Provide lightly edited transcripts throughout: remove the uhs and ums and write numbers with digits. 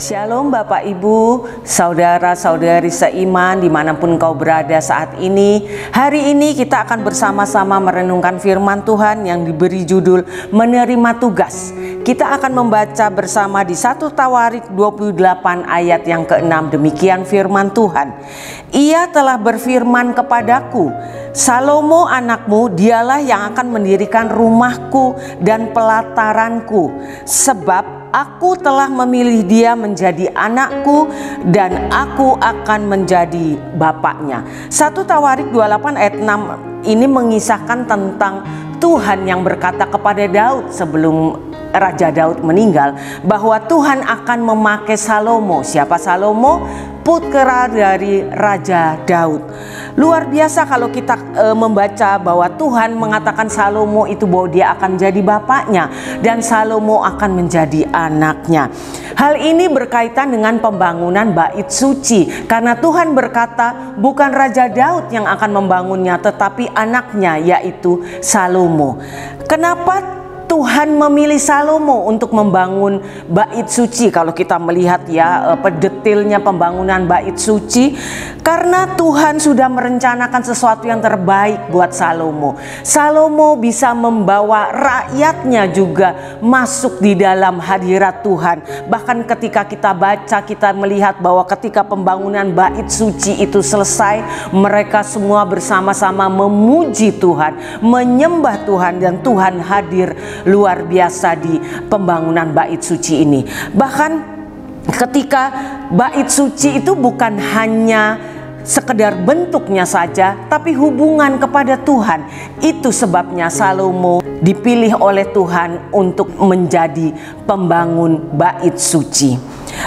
Shalom Bapak Ibu, saudara-saudari seiman dimanapun kau berada saat ini. Hari ini kita akan bersama-sama merenungkan firman Tuhan yang diberi judul Menerima Tugas. Kita akan membaca bersama di 1 Tawarik 28 ayat yang ke-6. Demikian firman Tuhan. Ia telah berfirman kepadaku, Salomo anakmu, dialah yang akan mendirikan rumahku dan pelataranku, sebab aku telah memilih dia menjadi anakku dan aku akan menjadi bapaknya. 1 Tawarik 28 ayat 6 ini mengisahkan tentang Tuhan yang berkata kepada Daud sebelum Raja Daud meninggal, bahwa Tuhan akan memakai Salomo. Siapa Salomo? Putra dari Raja Daud. Luar biasa kalau kita membaca bahwa Tuhan mengatakan Salomo itu bahwa dia akan menjadi bapaknya dan Salomo akan menjadi anaknya. Hal ini berkaitan dengan pembangunan bait suci, karena Tuhan berkata bukan Raja Daud yang akan membangunnya tetapi anaknya, yaitu Salomo. Kenapa Tuhan memilih Salomo untuk membangun bait suci? Kalau kita melihat detailnya pembangunan bait suci, karena Tuhan sudah merencanakan sesuatu yang terbaik buat Salomo. Salomo bisa membawa rakyatnya juga masuk di dalam hadirat Tuhan. Bahkan ketika kita baca, kita melihat bahwa ketika pembangunan bait suci itu selesai, mereka semua bersama-sama memuji Tuhan, menyembah Tuhan, dan Tuhan hadir luar biasa di pembangunan bait suci ini. Bahkan ketika bait suci itu bukan hanya sekedar bentuknya saja, tapi hubungan kepada Tuhan. Itu sebabnya Salomo dipilih oleh Tuhan untuk menjadi pembangun bait suci.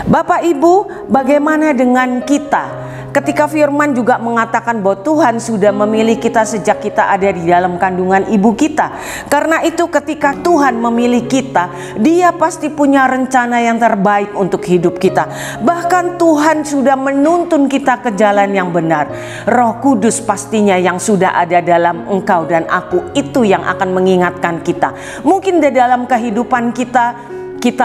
Bapak Ibu, bagaimana dengan kita? Ketika firman juga mengatakan bahwa Tuhan sudah memilih kita sejak kita ada di dalam kandungan ibu kita. Karena itu ketika Tuhan memilih kita, Dia pasti punya rencana yang terbaik untuk hidup kita. Bahkan Tuhan sudah menuntun kita ke jalan yang benar. Roh Kudus pastinya yang sudah ada dalam engkau dan aku, itu yang akan mengingatkan kita. Mungkin di dalam kehidupan kita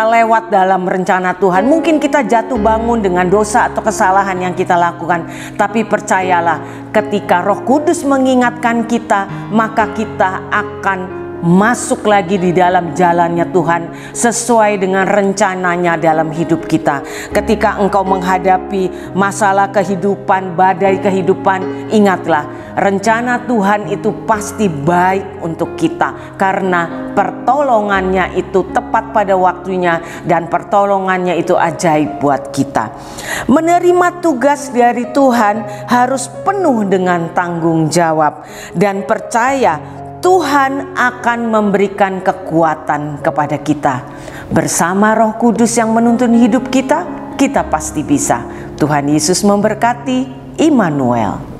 lewat dalam rencana Tuhan. Mungkin kita jatuh bangun dengan dosa atau kesalahan yang kita lakukan. Tapi percayalah, ketika Roh Kudus mengingatkan kita, maka kita akan masuk lagi di dalam jalannya Tuhan sesuai dengan rencananya dalam hidup kita. Ketika engkau menghadapi masalah kehidupan, badai kehidupan, ingatlah rencana Tuhan itu pasti baik untuk kita, karena pertolongannya itu tepat pada waktunya dan pertolongannya itu ajaib buat kita. Menerima tugas dari Tuhan harus penuh dengan tanggung jawab dan percaya Tuhan akan memberikan kekuatan kepada kita. Bersama Roh Kudus yang menuntun hidup kita, kita pasti bisa. Tuhan Yesus memberkati. Immanuel.